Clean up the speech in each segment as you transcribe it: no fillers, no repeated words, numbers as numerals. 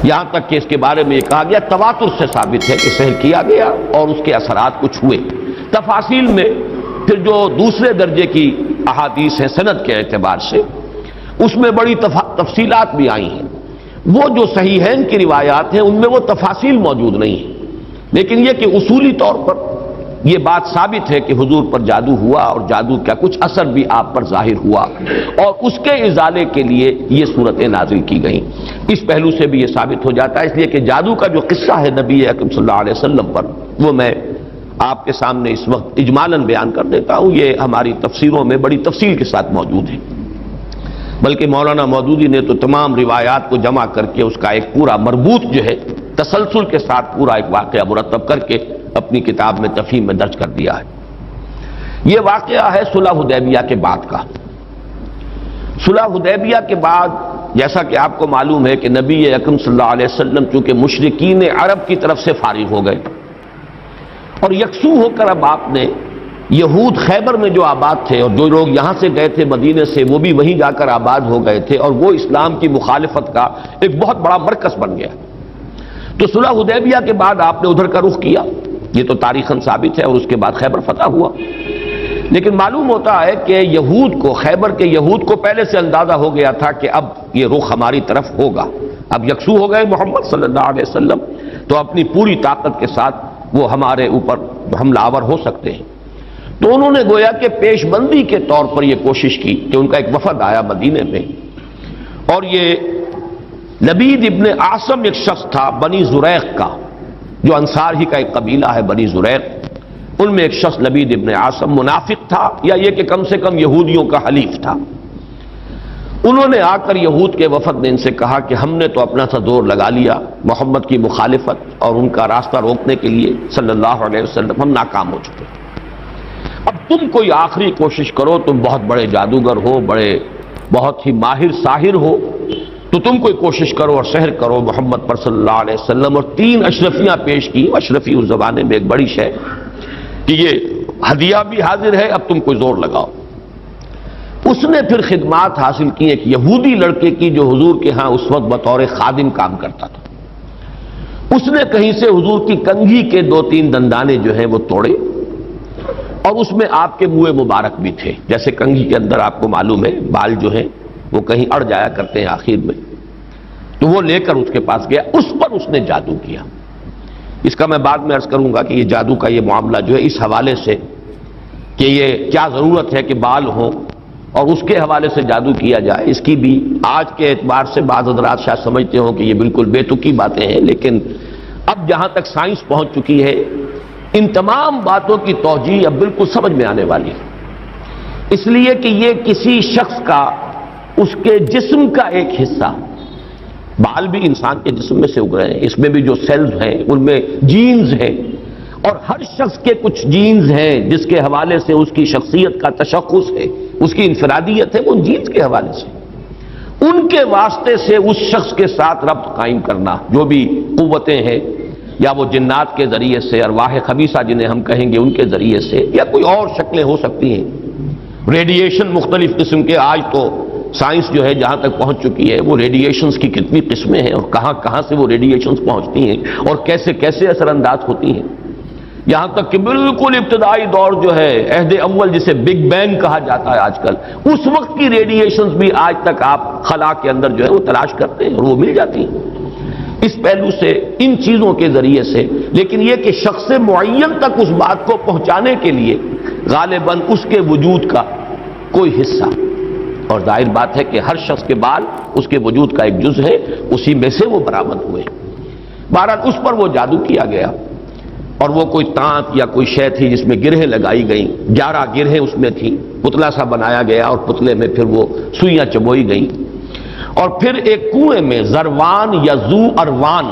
یہاں تک کہ اس کے بارے میں یہ کہا گیا تواتر سے ثابت ہے کہ سحر کیا گیا اور اس کے اثرات کچھ ہوئے۔ تفاصیل میں پھر جو دوسرے درجے کی احادیث ہیں سند کے اعتبار سے، اس میں بڑی تفصیلات بھی آئی ہیں۔ وہ جو صحیحین کی روایات ہیں ان میں وہ تفاصیل موجود نہیں ہیں، لیکن یہ کہ اصولی طور پر یہ بات ثابت ہے کہ حضور پر جادو ہوا اور جادو کا کچھ اثر بھی آپ پر ظاہر ہوا، اور اس کے ازالے کے لیے یہ صورتیں نازل کی گئیں۔ اس پہلو سے بھی یہ ثابت ہو جاتا ہے، اس لیے کہ جادو کا جو قصہ ہے نبی اکرم صلی اللہ علیہ وسلم پر، وہ میں آپ کے سامنے اس وقت اجمالاً بیان کر دیتا ہوں۔ یہ ہماری تفسیروں میں بڑی تفصیل کے ساتھ موجود ہے، بلکہ مولانا مودودی نے تو تمام روایات کو جمع کر کے اس کا ایک پورا مربوط جو ہے تسلسل کے ساتھ پورا ایک واقعہ مرتب کر کے اپنی کتاب میں تفہیم میں درج کر دیا ہے۔ یہ واقعہ ہے صلح حدیبیہ کے بعد کا۔ صلح حدیبیہ کے بعد جیسا کہ آپ کو معلوم ہے کہ نبی اکرم صلی اللہ علیہ وسلم چونکہ مشرکین عرب کی طرف سے فارغ ہو گئے اور یکسو ہو کر اب آپ نے یہود خیبر میں جو آباد تھے اور جو لوگ یہاں سے گئے تھے مدینے سے وہ بھی وہیں جا کر آباد ہو گئے تھے، اور وہ اسلام کی مخالفت کا ایک بہت بڑا مرکز بن گیا۔ تو صلح حدیبیہ کے بعد آپ نے ادھر کا رخ کیا، یہ تو تاریخاً ثابت ہے، اور اس کے بعد خیبر فتح ہوا۔ لیکن معلوم ہوتا ہے کہ یہود کو، خیبر کے یہود کو پہلے سے اندازہ ہو گیا تھا کہ اب یہ رخ ہماری طرف ہوگا، اب یکسو ہو گئے محمد صلی اللہ علیہ وسلم، تو اپنی پوری طاقت کے ساتھ وہ ہمارے اوپر حملہ آور ہو سکتے ہیں۔ تو انہوں نے گویا کہ پیش بندی کے طور پر یہ کوشش کی کہ ان کا ایک وفد آیا مدینے میں، اور یہ لبید ابن عاصم ایک شخص تھا بنی زریق کا، جو انصار ہی کا ایک قبیلہ ہے بنی زریق، ان میں ایک شخص لبید ابن عاصم منافق تھا، یا یہ کہ کم سے کم یہودیوں کا حلیف تھا۔ انہوں نے آ کر یہود کے وفد نے ان سے کہا کہ ہم نے تو اپنا سا زور لگا لیا محمد کی مخالفت اور ان کا راستہ روکنے کے لیے صلی اللہ علیہ وسلم، ہم ناکام ہو چکے، اب تم کوئی آخری کوشش کرو، تم بہت بڑے جادوگر ہو، بہت ہی ماہر ساحر ہو، تو تم کوئی کوشش کرو اور سحر کرو محمد پر صلی اللہ علیہ وسلم۔ اور 3 اشرفیاں پیش کی۔ اشرفی اس زمانے میں ایک بڑی شے کہ یہ ہدیہ بھی حاضر ہے، اب تم کوئی زور لگاؤ۔ اس نے پھر خدمات حاصل کی ایک یہودی لڑکے کی جو حضور کے ہاں اس وقت بطور خادم کام کرتا تھا۔ اس نے کہیں سے حضور کی کنگھی کے 2-3 دندانے جو ہیں وہ توڑے، اور اس میں آپ کے منہ مبارک بھی تھے، جیسے کنگھی کے اندر آپ کو معلوم ہے بال جو ہیں وہ کہیں اڑ جایا کرتے ہیں آخر میں، تو وہ لے کر اس کے پاس گیا، اس پر اس نے جادو کیا۔ اس کا میں بعد میں عرض کروں گا کہ یہ جادو کا یہ معاملہ جو ہے اس حوالے سے کہ یہ کیا ضرورت ہے کہ بال ہوں اور اس کے حوالے سے جادو کیا جائے، اس کی بھی آج کے اعتبار سے بعض حضرات شاید سمجھتے ہوں کہ یہ بالکل بے تکی باتیں ہیں، لیکن اب جہاں تک سائنس پہنچ چکی ہے ان تمام باتوں کی توجیہ اب بالکل سمجھ میں آنے والی ہے، اس لیے کہ یہ کسی شخص کا اس کے جسم کا ایک حصہ، بال بھی انسان کے جسم میں سے اگ رہے ہیں، اس میں بھی جو سیلز ہیں ان میں جینز ہیں، اور ہر شخص کے کچھ جینز ہیں جس کے حوالے سے اس کی شخصیت کا تشخص ہے، اس کی انفرادیت ہے، وہ ان جینز کے حوالے سے ان کے واسطے سے اس شخص کے ساتھ ربط قائم کرنا، جو بھی قوتیں ہیں یا وہ جنات کے ذریعے سے، ارواح خبیثہ جنہیں ہم کہیں گے ان کے ذریعے سے، یا کوئی اور شکلیں ہو سکتی ہیں، ریڈیشن مختلف قسم کے، آج تو سائنس جو ہے جہاں تک پہنچ چکی ہے وہ ریڈیشنز کی کتنی قسمیں ہیں اور کہاں کہاں سے وہ ریڈیشنز پہنچتی ہیں اور کیسے کیسے اثر انداز ہوتی ہیں، یہاں تک کہ بالکل ابتدائی دور جو ہے عہد اول جسے بگ بینگ کہا جاتا ہے آج کل، اس وقت کی ریڈیشنز بھی آج تک آپ خلا کے اندر جو ہے وہ تلاش کرتے ہیں اور وہ مل جاتی ہیں۔ اس پہلو سے ان چیزوں کے ذریعے سے، لیکن یہ کہ شخص معین تک اس بات کو پہنچانے کے لیے غالباً اس کے وجود کا کوئی حصہ، اور ظاہر بات ہے کہ ہر شخص کے بال اس کے وجود کا ایک جز ہے، اسی میں سے وہ برآمد ہوئے۔ بہرحال اس پر وہ جادو کیا گیا، اور وہ کوئی تانت یا کوئی شے تھی جس میں گرہیں لگائی گئیں، 11 گرہیں اس میں تھیں، پتلا سا بنایا گیا اور پتلے میں پھر وہ سوئیاں چبوئی گئیں، اور پھر ایک کنویں میں زروان یا زو اروان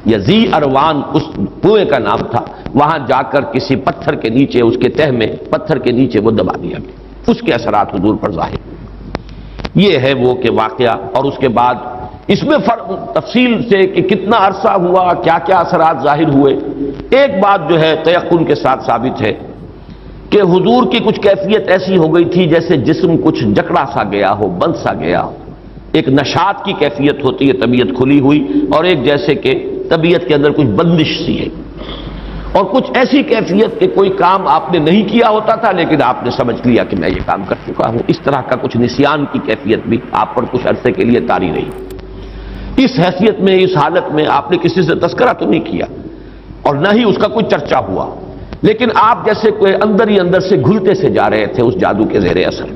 یا زی اروان اس کنویں کا نام تھا، وہاں جا کر کسی پتھر کے نیچے، اس کے تہ میں پتھر کے نیچے وہ دبا دیا گیا، اس کے اثرات حضور پر ظاہر۔ یہ ہے وہ کہ واقعہ، اور اس کے بعد اس میں تفصیل سے کہ کتنا عرصہ ہوا، کیا کیا اثرات ظاہر ہوئے۔ ایک بات جو ہے تیقن کے ساتھ ثابت ہے کہ حضور کی کچھ کیفیت ایسی ہو گئی تھی جیسے جسم کچھ جکڑا سا گیا ہو، بند سا گیا ہو، ایک نشاط کی کیفیت ہوتی ہے، طبیعت کھلی ہوئی، اور ایک جیسے کہ طبیعت کے اندر کچھ بندش سی ہے، اور کچھ ایسی کیفیت کہ کوئی کام آپ نے نہیں کیا ہوتا تھا لیکن آپ نے سمجھ لیا کہ میں یہ کام کر چکا ہوں، اس طرح کا کچھ نسیان کی کیفیت بھی آپ پر کچھ عرصے کے لیے طاری رہی۔ اس حیثیت میں، اس حالت میں آپ نے کسی سے تذکرہ تو نہیں کیا اور نہ ہی اس کا کوئی چرچا ہوا، لیکن آپ جیسے کوئی اندر ہی اندر سے گھلتے سے جا رہے تھے اس جادو کے زیر اثر۔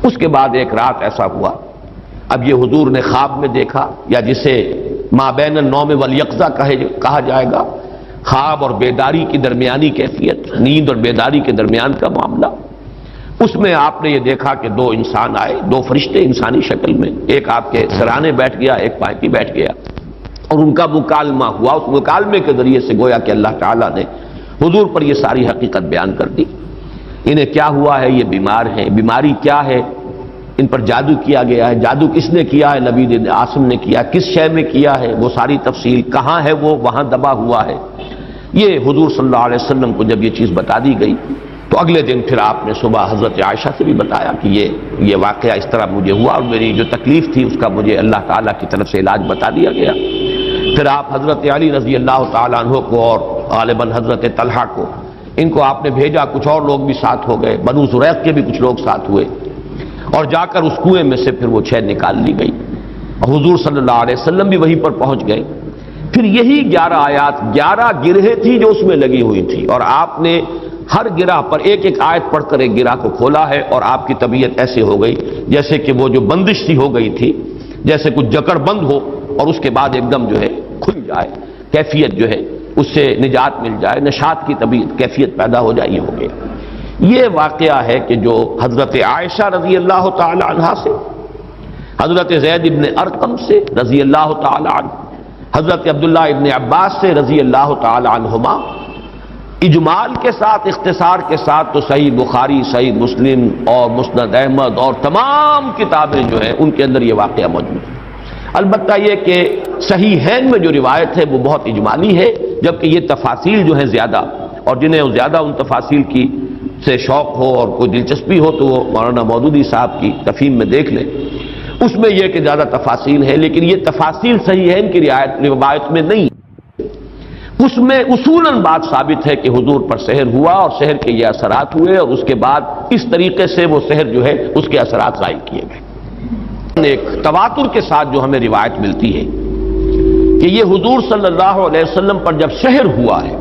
اس کے بعد ایک رات ایسا ہوا، اب یہ حضور نے خواب میں دیکھا، یا جسے ما بین النوم والیقظہ کہا جائے گا، خواب اور بیداری کی درمیانی کیفیت، نیند اور بیداری کے درمیان کا معاملہ۔ اس میں آپ نے یہ دیکھا کہ دو انسان آئے، دو فرشتے انسانی شکل میں، ایک آپ کے سرانے بیٹھ گیا، ایک پائیں پہ بیٹھ گیا، اور ان کا مکالمہ ہوا۔ اس مکالمے کے ذریعے سے گویا کہ اللہ تعالیٰ نے حضور پر یہ ساری حقیقت بیان کر دی۔ انہیں کیا ہوا ہے، یہ بیمار ہیں، بیماری کیا ہے، ان پر جادو کیا گیا ہے، جادو کس نے کیا ہے، لبید عاصم نے کیا، کس شے میں کیا ہے، وہ ساری تفصیل، کہاں ہے وہ، وہاں دبا ہوا ہے۔ یہ حضور صلی اللہ علیہ وسلم کو جب یہ چیز بتا دی گئی تو اگلے دن پھر آپ نے صبح حضرت عائشہ سے بھی بتایا کہ یہ واقعہ اس طرح مجھے ہوا، اور میری جو تکلیف تھی اس کا مجھے اللہ تعالیٰ کی طرف سے علاج بتا دیا گیا۔ پھر آپ حضرت علی رضی اللہ تعالیٰ عنہ کو اور غالباً حضرت طلحہ کو، ان کو آپ نے بھیجا، کچھ اور لوگ بھی ساتھ ہو گئے، بنو زریق کے بھی کچھ لوگ ساتھ ہوئے، اور جا کر اس کنویں میں سے پھر وہ چھین نکال لی گئی، اور حضور صلی اللہ علیہ وسلم بھی وہیں پر پہنچ گئے۔ پھر یہی 11 آیات، 11 گرہیں تھی جو اس میں لگی ہوئی تھی، اور آپ نے ہر گرہ پر ایک ایک آیت پڑھ کر ایک گرہ کو کھولا ہے، اور آپ کی طبیعت ایسے ہو گئی جیسے کہ وہ جو بندش سی ہو گئی تھی، جیسے کچھ جکڑ بند ہو اور اس کے بعد ایک دم جو ہے کھل جائے، کیفیت جو ہے اس سے نجات مل جائے، نشاط کی طبیعت کیفیت پیدا ہو جائے، یہ ہو گیا۔ یہ واقعہ ہے کہ جو حضرت عائشہ رضی اللہ تعالی عنہا سے، حضرت زید ابن ارقم سے رضی اللہ تعالی عنہ، حضرت عبداللہ ابن عباس سے رضی اللہ تعالی عنہما، اجمال کے ساتھ، اختصار کے ساتھ تو صحیح بخاری، صحیح مسلم اور مسند احمد اور تمام کتابیں جو ہیں ان کے اندر یہ واقعہ موجود ہے۔ البتہ یہ کہ صحیحین میں جو روایت ہے وہ بہت اجمالی ہے، جبکہ یہ تفاصیل جو ہیں زیادہ، اور جنہیں زیادہ ان تفاصیل کی سے شوق ہو اور کوئی دلچسپی ہو تو وہ مولانا مودودی صاحب کی تفہیم میں دیکھ لیں، اس میں یہ کہ زیادہ تفاصیل ہے، لیکن یہ تفاصیل صحیحین کی روایت میں نہیں، اس میں اصولاً بات ثابت ہے کہ حضور پر سحر ہوا اور سحر کے یہ اثرات ہوئے، اور اس کے بعد اس طریقے سے وہ سحر جو ہے اس کے اثرات ظاہر کیے گئے۔ ایک تواتر کے ساتھ جو ہمیں روایت ملتی ہے کہ یہ حضور صلی اللہ علیہ وسلم پر جب سحر ہوا ہے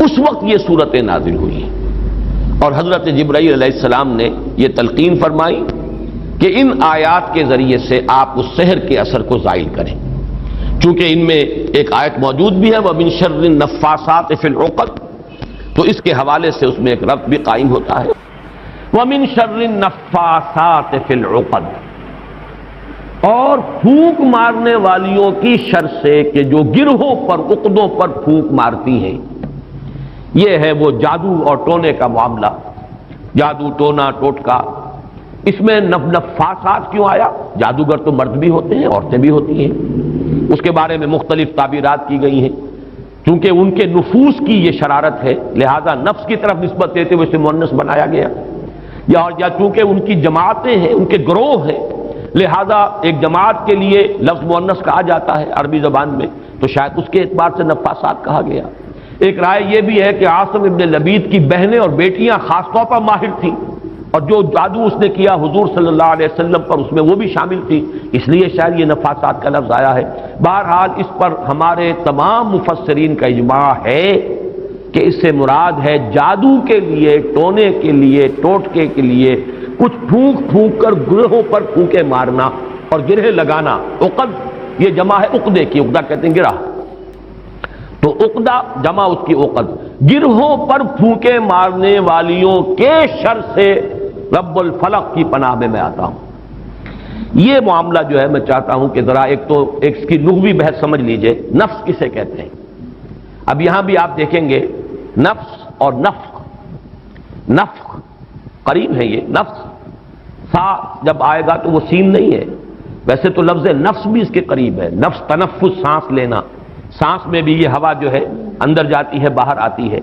اس وقت یہ صورتیں نازل ہوئی ہیں، اور حضرت جبرائیل علیہ السلام نے یہ تلقین فرمائی کہ ان آیات کے ذریعے سے آپ اس سحر کے اثر کو زائل کریں، چونکہ ان میں ایک آیت موجود بھی ہے وَمِن شَرِّ النَّفَّاثَاتِ فِي الْعُقَدِ، تو اس کے حوالے سے اس میں ایک ربط بھی قائم ہوتا ہے، وَمِن شَرِّ النَّفَّاثَاتِ فِي الْعُقَدِ، اور پھونک مارنے والیوں کی شر سے کہ جو گرہوں پر، عقدوں پر پھونک مارتی ہیں۔ یہ ہے وہ جادو اور ٹونے کا معاملہ، جادو، ٹونا، ٹوٹکا۔ اس میں نفاسات کیوں آیا؟ جادوگر تو مرد بھی ہوتے ہیں، عورتیں بھی ہوتی ہیں، اس کے بارے میں مختلف تعبیرات کی گئی ہیں، چونکہ ان کے نفوس کی یہ شرارت ہے لہذا نفس کی طرف نسبت دیتے ہوئے اسے مؤنث بنایا گیا، یا چونکہ ان کی جماعتیں ہیں، ان کے گروہ ہیں، لہذا ایک جماعت کے لیے لفظ مؤنث کہا جاتا ہے عربی زبان میں، تو شاید اس کے اعتبار سے نفاسات کہا گیا۔ ایک رائے یہ بھی ہے کہ عاصم ابن لبید کی بہنیں اور بیٹیاں خاص طور پر ماہر تھیں، اور جو جادو اس نے کیا حضور صلی اللہ علیہ وسلم پر اس میں وہ بھی شامل تھی، اس لیے شاید یہ نفاسات کا لفظ آیا ہے۔ بہرحال اس پر ہمارے تمام مفسرین کا اجماع ہے کہ اس سے مراد ہے جادو کے لیے، ٹونے کے لیے، ٹوٹکے کے لیے کچھ پھونک پھونک کر گرہوں پر پھونکے مارنا اور گرہ لگانا۔ عقد یہ جمع ہے عقدے کی، عقدہ کہتے ہیں گرہ، تو عقدہ جمع اس کی عقد، گرہوں پر پھونکے مارنے والیوں کے شر سے رب الفلق کی پناہ میں آتا ہوں۔ یہ معاملہ جو ہے میں چاہتا ہوں کہ ذرا ایک اس کی لغوی بحث سمجھ لیجئے، نفس کسے کہتے ہیں۔ اب یہاں بھی آپ دیکھیں گے نفس اور نفخ، نفخ قریب ہے، یہ نفس سا جب آئے گا تو وہ سین نہیں ہے، ویسے تو لفظ نفس بھی اس کے قریب ہے، نفس تنفس، سانس لینا، سانس میں بھی یہ ہوا جو ہے اندر جاتی ہے باہر آتی ہے،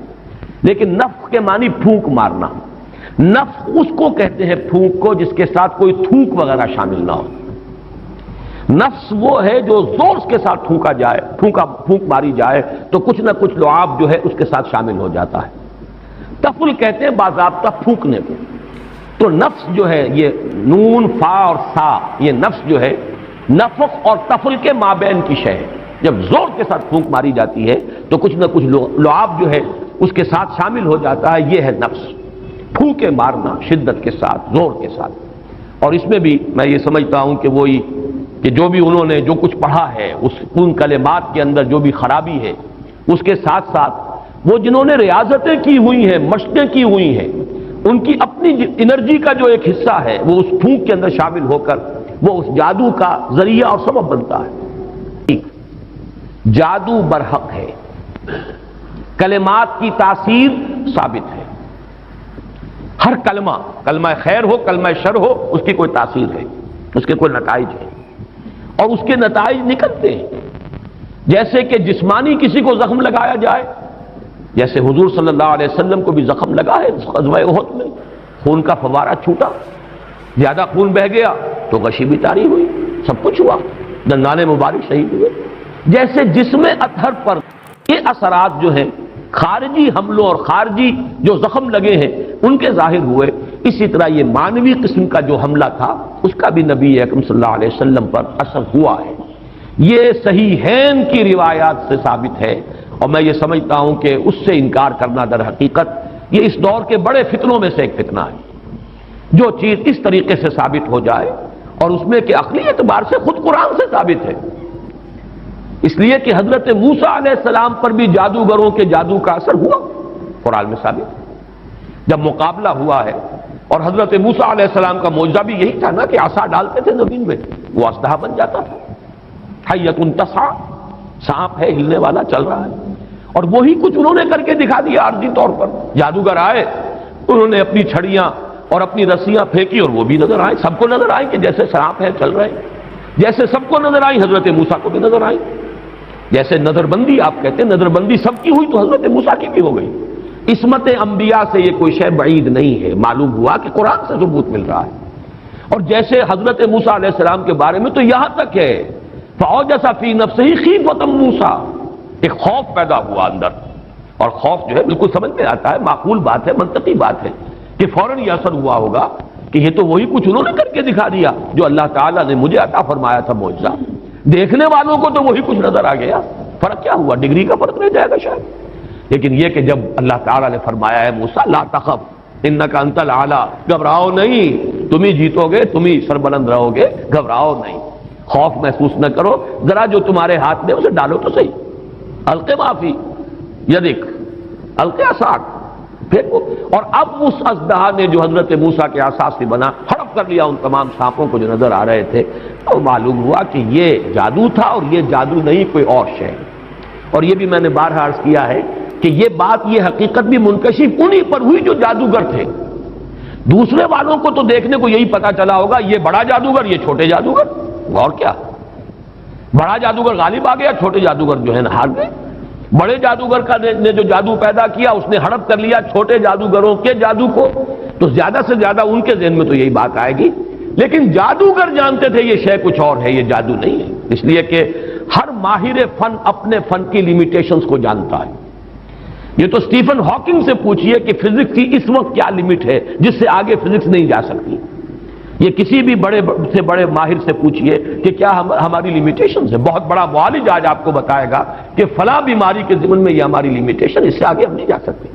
لیکن نفخ کے معنی پھونک مارنا۔ نفخ اس کو کہتے ہیں پھونک کو جس کے ساتھ کوئی تھوک وغیرہ شامل نہ ہو، نفس وہ ہے جو زور کے ساتھ پھونک ماری جائے تو کچھ نہ کچھ لعاب جو ہے اس کے ساتھ شامل ہو جاتا ہے. تفل کہتے ہیں باضابطہ پھونکنے کو. تو نفس جو ہے یہ نون فا اور سا، یہ نفس جو ہے نفخ اور تفل کے مابین کی شے ہے. جب زور کے ساتھ پھونک ماری جاتی ہے تو کچھ نہ کچھ لعاب جو ہے اس کے ساتھ شامل ہو جاتا ہے. یہ ہے نفس، پھونکے مارنا شدت کے ساتھ، زور کے ساتھ. اور اس میں بھی میں یہ سمجھتا ہوں کہ وہی کہ جو بھی انہوں نے جو کچھ پڑھا ہے ان کلمات کے اندر جو بھی خرابی ہے، اس کے ساتھ ساتھ وہ جنہوں نے ریاضتیں کی ہوئی ہیں، مشقیں کی ہوئی ہیں، ان کی اپنی انرجی کا جو ایک حصہ ہے وہ اس پھونک کے اندر شامل ہو کر وہ اس جادو کا ذریعہ اور سبب بنتا ہے. جادو برحق ہے، کلمات کی تاثیر ثابت ہے. ہر کلمہ خیر ہو، کلمہ شر ہو، اس کی کوئی تاثیر ہے، اس کے کوئی نتائج ہے اور اس کے نتائج نکلتے ہیں. جیسے کہ جسمانی کسی کو زخم لگایا جائے، جیسے حضور صلی اللہ علیہ وسلم کو بھی زخم لگا ہے غزوہ احد میں، خون کا فوارہ چھوٹا، زیادہ خون بہہ گیا تو غشی بھی طاری ہوئی، سب کچھ ہوا، دندان مبارک شہید ہوئے. جیسے جسم اطہر پر یہ اثرات جو ہیں خارجی حملوں اور خارجی جو زخم لگے ہیں ان کے ظاہر ہوئے، اسی طرح یہ مانوی قسم کا جو حملہ تھا اس کا بھی نبی اکرم صلی اللہ علیہ وسلم پر اثر ہوا ہے. یہ صحیحین کی روایات سے ثابت ہے اور میں یہ سمجھتا ہوں کہ اس سے انکار کرنا در حقیقت یہ اس دور کے بڑے فتنوں میں سے ایک فتنہ ہے. جو چیز اس طریقے سے ثابت ہو جائے اور اس میں کہ عقلی اعتبار سے خود قرآن سے ثابت ہے. اس لیے کہ حضرت موسیٰ علیہ السلام پر بھی جادوگروں کے جادو کا اثر ہوا، قرآن میں ثابت ہے. جب مقابلہ ہوا ہے اور حضرت موسیٰ علیہ السلام کا معجزہ بھی یہی تھا نا کہ عصا ڈالتے تھے زمین میں، وہ اسلحہ بن جاتا تھا. حیۃ تسعیٰ، سانپ ہے ہلنے والا، چل رہا ہے. اور وہی کچھ انہوں نے کر کے دکھا دیا عارضی طور پر. جادوگر آئے، انہوں نے اپنی چھڑیاں اور اپنی رسیاں پھینکی اور وہ بھی نظر آئے، سب کو نظر آئے کہ جیسے سانپ ہے چل رہے. جیسے سب کو نظر آئی حضرت موسیٰ کو بھی نظر آئی. جیسے نظر بندی آپ کہتے ہیں، نظر بندی سب کی ہوئی تو حضرت موسیٰ کی بھی ہو گئی. عصمت انبیاء سے یہ کوئی شے بعید نہیں ہے، معلوم ہوا کہ قرآن سے ثبوت مل رہا ہے. اور جیسے حضرت موسیٰ علیہ السلام کے بارے میں تو یہاں تک ہے فَأَوْجَسَ فِي نَفْسِهِ خِیفَةً موسیٰ، ایک خوف پیدا ہوا اندر. اور خوف جو ہے بالکل سمجھ میں آتا ہے، معقول بات ہے، منطقی بات ہے کہ فوراً یہ اثر ہوا ہوگا کہ یہ تو وہی کچھ انہوں نے کر کے دکھا دیا جو اللہ تعالیٰ نے مجھے عطا فرمایا تھا معجزہ. دیکھنے والوں کو تو وہی کچھ نظر آ گیا. فرق کیا ہوا؟ ڈگری کا فرق رہ جائے گا شاید. لیکن یہ کہ جب اللہ تعالیٰ نے فرمایا ہے موسیٰ لا تخف انک انت الاعلی، گھبراؤ نہیں، تم ہی جیتو گے، تم ہی سربلند رہو گے، گھبراؤ نہیں، خوف محسوس نہ کرو، ذرا جو تمہارے ہاتھ میں اسے ڈالو تو صحیح. الق ما فی یدک، الق عصاک، پھینکو. اور اب اس اژدہا نے جو حضرت موسیٰ کے عصا سے بنا ہڑپ کر لیا ان تمام سانپوں کو جو نظر آ رہے تھے. اور معلوم ہوا کہ یہ جادو تھا اور یہ جادو نہیں کوئی اور شے. اور یہ بھی میں نے بارہا عرض کیا ہے کہ یہ بات، یہ حقیقت بھی منکشف انہی پر ہوئی جو جادوگر تھے. دوسرے والوں کو تو دیکھنے کو یہی پتا چلا ہوگا یہ بڑا جادوگر، یہ چھوٹے جادوگر. اور کیا، بڑا جادوگر غالب آ گیا، چھوٹے جادوگر جو ہے نا ہار گئے. بڑے جادوگر کا نے جو جادو پیدا کیا اس نے ہڑپ کر لیا چھوٹے جادوگروں کے جادو کو، تو زیادہ سے زیادہ ان کے ذہن میں تو یہی بات آئے گی. لیکن جادوگر جانتے تھے یہ شے کچھ اور ہے، یہ جادو نہیں ہے. اس لیے کہ ہر ماہر فن اپنے فن کی لیمیٹیشنز کو جانتا ہے. یہ تو اسٹیفن ہاکنگ سے پوچھئے کہ فزکس کی اس وقت کیا لمٹ ہے جس سے آگے فزکس نہیں جا سکتی. یہ کسی بھی بڑے سے بڑے ماہر سے پوچھئے کہ کیا ہماری لیمیٹیشنز ہے. بہت بڑا معالج آج آپ کو بتائے گا کہ فلاں بیماری کے ضمن میں یہ ہماری لیمیٹیشن، اس سے آگے ہم نہیں جا سکتے.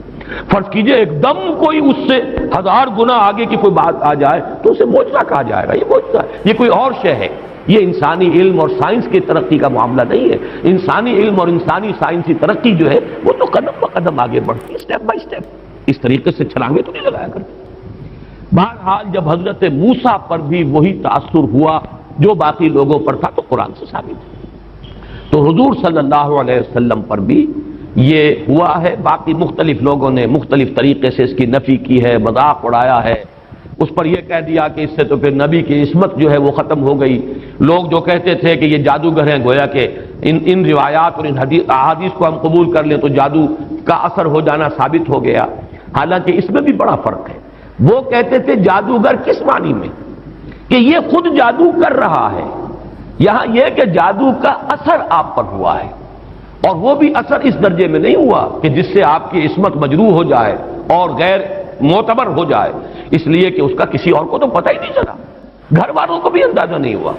فرض کیجئے ایک دم کوئی اس سے 1000 گنا آگے کی کوئی بات آ جائے تو اسے معجزہ کہا جائے گا. یہ معجزہ ہے، یہ کوئی اور شے ہے. یہ انسانی علم اور سائنس کی ترقی کا معاملہ نہیں ہے. انسانی علم اور انسانی سائنسی ترقی جو ہے وہ تو قدم بہ قدم آگے بڑھتی ہے، اسٹیپ بائی اسٹیپ. اس طریقے سے چھلانگیں تو نہیں لگایا کرتے. بہرحال جب حضرت موسیٰ پر بھی وہی تاثر ہوا جو باقی لوگوں پر تھا تو قرآن سے ثابت ہے. تو حضور صلی اللہ علیہ وسلم پر بھی یہ ہوا ہے. باقی مختلف لوگوں نے مختلف طریقے سے اس کی نفی کی ہے، مذاق اڑایا ہے. اس پر یہ کہہ دیا کہ اس سے تو پھر نبی کی عصمت جو ہے وہ ختم ہو گئی. لوگ جو کہتے تھے کہ یہ جادوگر ہیں، گویا کہ ان روایات اور ان احادیث کو ہم قبول کر لیں تو جادو کا اثر ہو جانا ثابت ہو گیا. حالانکہ اس میں بھی بڑا فرق ہے. وہ کہتے تھے جادوگر کس معنی میں کہ یہ خود جادو کر رہا ہے، یہاں یہ کہ جادو کا اثر آپ پر ہوا ہے، اور وہ بھی اثر اس درجے میں نہیں ہوا کہ جس سے آپ کی عصمت مجروح ہو جائے اور غیر معتبر ہو جائے، اس لیے کہ اس کا کسی اور کو تو پتہ ہی نہیں چلا، گھر والوں کو بھی اندازہ نہیں ہوا،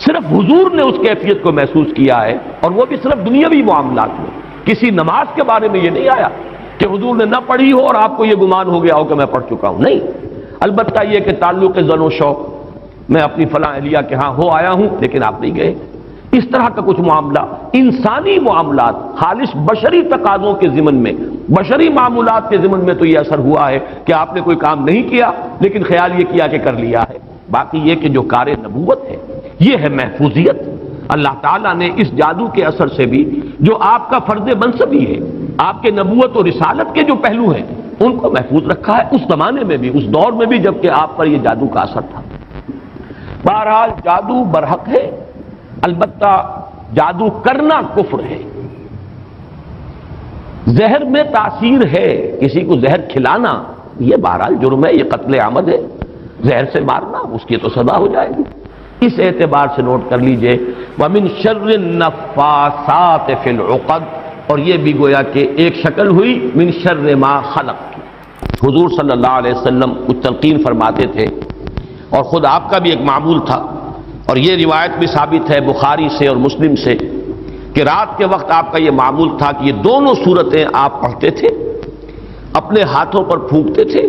صرف حضور نے اس کیفیت کو محسوس کیا ہے، اور وہ بھی صرف دنیاوی معاملات میں۔ کسی نماز کے بارے میں یہ نہیں آیا کہ حضور نے نہ پڑھی ہو اور آپ کو یہ گمان ہو گیا ہو کہ میں پڑھ چکا ہوں، نہیں۔ البتہ یہ کہ تعلق زن و شوق، میں اپنی فلاں اہلیہ کے ہاں ہو آیا ہوں لیکن آپ نہیں گئے، اس طرح کا کچھ معاملہ، انسانی معاملات، خالص بشری تقاضوں کے ضمن میں، بشری معمولات کے ضمن میں تو یہ اثر ہوا ہے کہ آپ نے کوئی کام نہیں کیا لیکن خیال یہ کیا کہ کر لیا ہے۔ باقی یہ کہ جو کار نبوت ہے یہ ہے محفوظیت۔ اللہ تعالیٰ نے اس جادو کے اثر سے بھی جو آپ کا فرض منصبی ہے، آپ کے نبوت و رسالت کے جو پہلو ہیں ان کو محفوظ رکھا ہے، اس زمانے میں بھی، اس دور میں بھی جبکہ آپ پر یہ جادو کا اثر تھا۔ بہرحال جادو برحق ہے، البتہ جادو کرنا کفر ہے۔ زہر میں تاثیر ہے، کسی کو زہر کھلانا یہ بہرحال جرم ہے، یہ قتل عمد ہے، زہر سے مارنا اس کی تو سزا ہو جائے گی۔ اس اعتبار سے نوٹ کر لیجئے وَمِن شَرِّ النَّفَّاثَاتِ فِي الْعُقَدِ، اور یہ بھی گویا کہ ایک شکل ہوئی من شر ما خلق کی۔ حضور صلی اللہ علیہ وسلم کچھ تلقین فرماتے تھے، اور خود آپ کا بھی ایک معمول تھا، اور یہ روایت بھی ثابت ہے بخاری سے اور مسلم سے کہ رات کے وقت آپ کا یہ معمول تھا کہ یہ دونوں صورتیں آپ پڑھتے تھے، اپنے ہاتھوں پر پھونکتے تھے،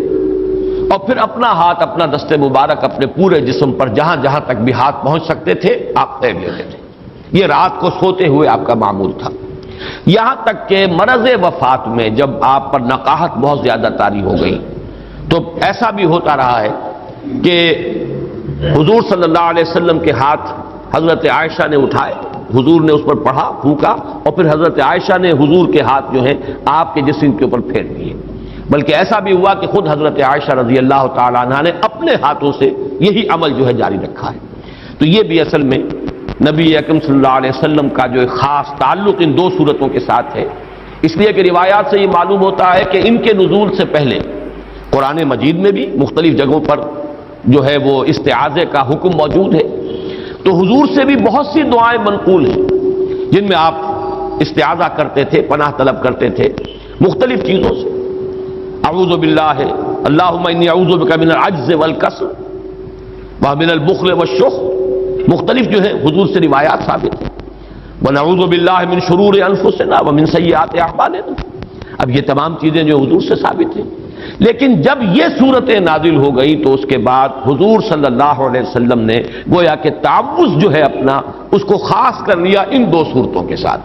اور پھر اپنا ہاتھ، اپنا دست مبارک اپنے پورے جسم پر جہاں جہاں تک بھی ہاتھ پہنچ سکتے تھے آپ پھیر لیتے تھے۔ یہ رات کو سوتے ہوئے آپ کا معمول تھا، یہاں تک کہ مرض وفات میں جب آپ پر نقاہت بہت زیادہ طاری ہو گئی تو ایسا بھی ہوتا رہا ہے کہ حضور صلی اللہ علیہ وسلم کے ہاتھ حضرت عائشہ نے اٹھائے، حضور نے اس پر پڑھا، پھونکا، اور پھر حضرت عائشہ نے حضور کے ہاتھ جو ہیں آپ کے جسم کے اوپر پھیر دیے، بلکہ ایسا بھی ہوا کہ خود حضرت عائشہ رضی اللہ تعالیٰ عنہ نے اپنے ہاتھوں سے یہی عمل جو ہے جاری رکھا ہے۔ تو یہ بھی اصل میں نبی اکرم صلی اللہ علیہ وسلم کا جو ایک خاص تعلق ان دو صورتوں کے ساتھ ہے، اس لیے کہ روایات سے یہ معلوم ہوتا ہے کہ ان کے نزول سے پہلے قرآن مجید میں بھی مختلف جگہوں پر جو ہے وہ استعاذے کا حکم موجود ہے، تو حضور سے بھی بہت سی دعائیں منقول ہیں جن میں آپ استعاذہ کرتے تھے، پناہ طلب کرتے تھے مختلف چیزوں سے۔ اعوذ باللہ، اللہم انی اعوذ بک من العجز والکسل ومن البخل والشح، مختلف جو ہے حضور سے روایات ثابت ہیں۔ ونعوذ باللہ من شرور انفسنا ومن سیئات اعمالنا، اب یہ تمام چیزیں جو حضور سے ثابت ہیں، لیکن جب یہ صورتیں نازل ہو گئی تو اس کے بعد حضور صلی اللہ علیہ وسلم نے گویا کہ تعوذ جو ہے اپنا اس کو خاص کر لیا ان دو صورتوں کے ساتھ،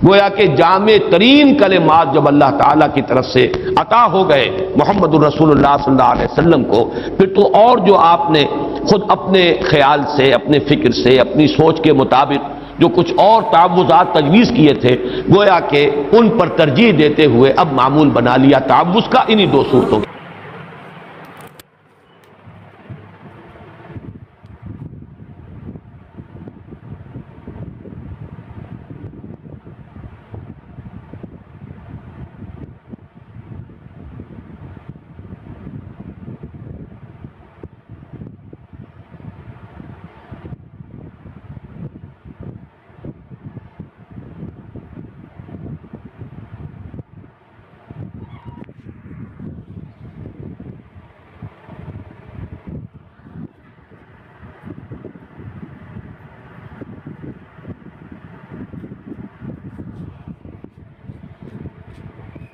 گویا کہ جامع ترین کلمات جب اللہ تعالیٰ کی طرف سے عطا ہو گئے محمد الرسول اللہ صلی اللہ علیہ وسلم کو، پھر تو اور جو آپ نے خود اپنے خیال سے، اپنے فکر سے، اپنی سوچ کے مطابق جو کچھ اور تعوذات تجویز کیے تھے، گویا کہ ان پر ترجیح دیتے ہوئے اب معمول بنا لیا تعوذ کا انہی دو صورتوں